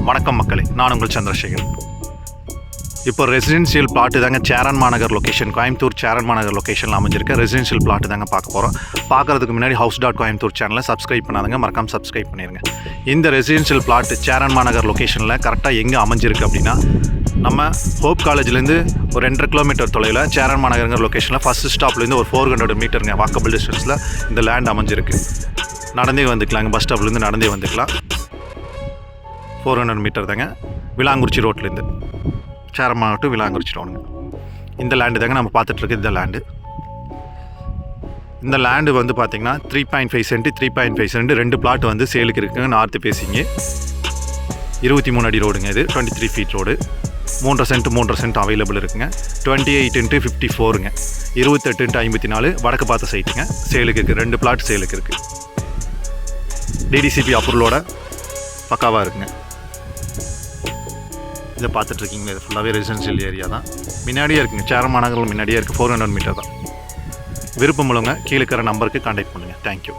வணக்கம் மக்களே, நான் உங்கள் சந்திரசேகர். இப்போ ரெசிடென்ஷியல் பிளாட்டு தாங்க சேரன் மாநகர் லொக்கேஷன், கோயம்புத்தூர் சேரன் மாநகர் லொக்கேஷனில் அமைஞ்சிருக்க ரெசிடென்ஷியல் பிளாட்டு தாங்க பார்க்க போகிறோம். பார்க்குறதுக்கு முன்னாடி House.Coimbatore சேனலை சப்ஸ்கிரைப் பண்ணாதுங்க, மறக்காமல் சப்ஸ்கிரைப் பண்ணிடுங்க. இந்த ரெசிடென்ஷியல் பிளாட்டு சேரன் மாநகர் லொக்கேஷனில் கரெக்டாக எங்கே அமைஞ்சிருக்கு அப்படின்னா, நம்ம ஹோப் காலேஜ்லேருந்து ஒரு 2.5 கிலோமீட்டர் தொலைவில் சேரன் மாநகருங்கிற லொக்கேஷனில் ஃபஸ்ட் ஸ்டாப்லேருந்து ஒரு 400 மீட்டருங்க வாக்கபிள் டிஸ்டன்ஸில் இந்த லேண்ட் அமைஞ்சிருக்கு. நடந்தே வந்துக்கலாங்க, பஸ் ஸ்டாப்லேருந்து நடந்தே வந்துக்கலாம். 400 மீட்டர் தாங்க, விளாங்குறிச்சி ரோட்லேருந்து சேரன் மாநகர் டு விளாங்குறிச்சி ரோடுங்க. இந்த லேண்டு தாங்க நம்ம பார்த்துட்ருக்கு. இந்த லேண்டு வந்து பார்த்திங்கன்னா 3.5 சென்ட் 3.5 சென்ட் 2 பிளாட் வந்து சேலுக்கு இருக்குங்க. நார்த்து பேசிங்க 23 அடி ரோடுங்க. இது 23 ஃபீட் ரோடு. 3.5 சென்ட் அவைலபிள் இருக்குங்க. 28x54ங்க, 28x54 வடக்கு பார்த்த சைட்டுங்க. சேலுக்கு இருக்குது, 2 பிளாட் சேலுக்கு இருக்குது. டிடிசிபி அப்ரூவலோட பக்காவாக இருக்குங்க. இதை பார்த்துட்ருக்கீங்களா, இது ஃபுல்லாகவே ரெசிடென்ஷியல் ஏரியா தான். முன்னாடியே இருக்குங்க, சேரன் மாநகரில் முன்னாடியே இருக்குது. 400 மீட்டர் தான். விருப்பம் உள்ளவங்க கீழே இருக்கிற நம்பருக்கு கான்டாக்ட் பண்ணுங்கள். தேங்க்யூ.